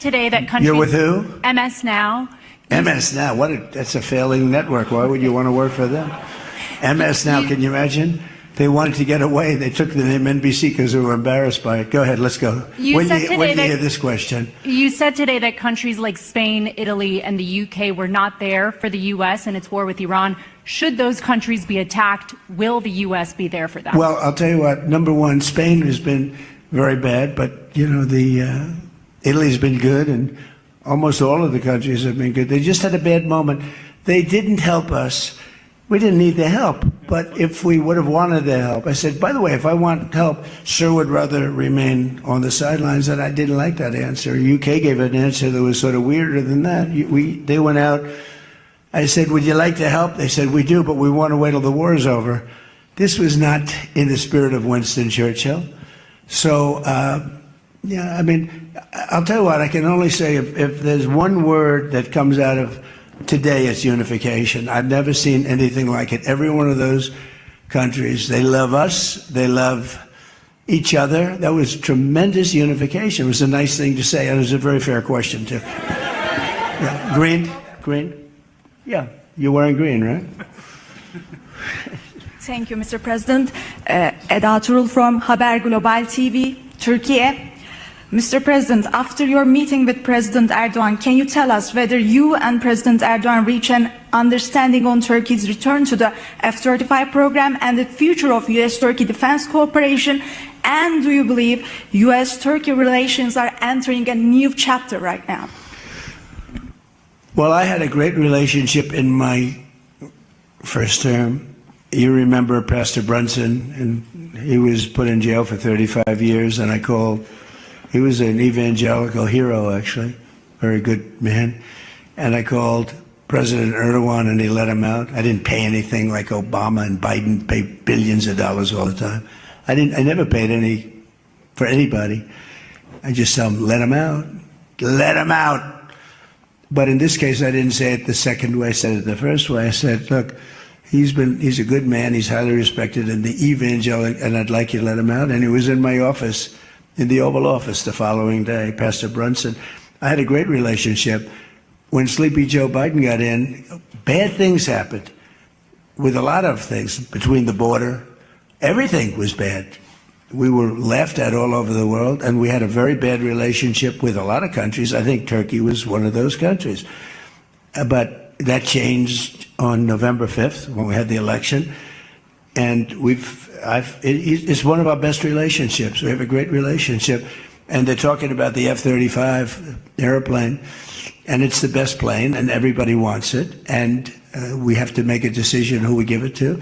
Today that countries... You're with who? MS Now. MS Now. That's a failing network. Why would you want to work for them? MS Now, can you imagine? They wanted to get away. They took the name NBC because they were embarrassed by it. Go ahead, let's go. When do you hear this question? You said today that countries like Spain, Italy, and the UK were not there for the U.S. and its war with Iran. Should those countries be attacked, will the U.S. be there for them? Well, I'll tell you what. Number one, Spain has been very bad, but, you know, Italy's been good, and almost all of the countries have been good. They just had a bad moment. They didn't help us. We didn't need their help, but if we would have wanted their help, I said, by the way, if I want help, Sir would rather remain on the sidelines, and I didn't like that answer. UK gave an answer that was sort of weirder than that. They went out. I said, would you like to help? They said, we do, but we want to wait till the war is over. This was not in the spirit of Winston Churchill. So, yeah, I mean, I'll tell you what, I can only say if there's one word that comes out of today, it's unification. I've never seen anything like it. Every one of those countries, they love us, they love each other. That was tremendous unification. It was a nice thing to say, and it was a very fair question, too. Yeah. Green? Yeah, you're wearing green, right? Thank you, Mr. President. Eda Turul from Haber Global TV, Turkey. Mr. President, after your meeting with President Erdogan, can you tell us whether you and President Erdogan reach an understanding on Turkey's return to the F-35 program and the future of U.S.-Turkey defense cooperation? And do you believe U.S.-Turkey relations are entering a new chapter right now? Well, I had a great relationship in my first term. You remember Pastor Brunson, and he was put in jail for 35 years, and I called. He was an evangelical hero, actually, very good man. And I called President Erdogan, and he let him out. I didn't pay anything like Obama and Biden pay billions of dollars all the time. I never paid any for anybody. I just tell him, let him out, let him out. But in this case, I didn't say it the second way. I said it the first way. I said, look, he's a good man. He's highly respected in the evangelical, and I'd like you to let him out. And he was in my office, in the Oval Office the following day, Pastor Brunson. I had a great relationship. When Sleepy Joe Biden got in, bad things happened with a lot of things between the border. Everything was bad. We were laughed at all over the world, and we had a very bad relationship with a lot of countries. I think Turkey was one of those countries. But that changed on November 5th when we had the election. And it's one of our best relationships. We have a great relationship. And they're talking about the F-35 airplane, and it's the best plane, and everybody wants it. And we have to make a decision who we give it to.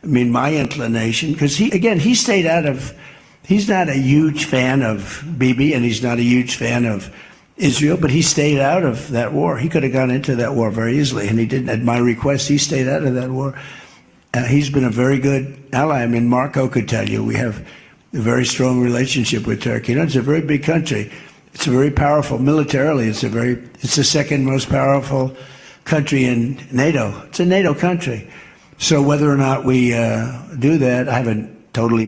I mean, my inclination, because he stayed out of, he's not a huge fan of Bibi, and he's not a huge fan of Israel, but he stayed out of that war. He could have gone into that war very easily, and he didn't. At my request, he stayed out of that war. He's been a very good ally. I mean, Marco could tell you we have a very strong relationship with Turkey. You know, it's a very big country. It's a very powerful militarily. It's the second most powerful country in NATO. It's a NATO country. So whether or not we do that, I haven't totally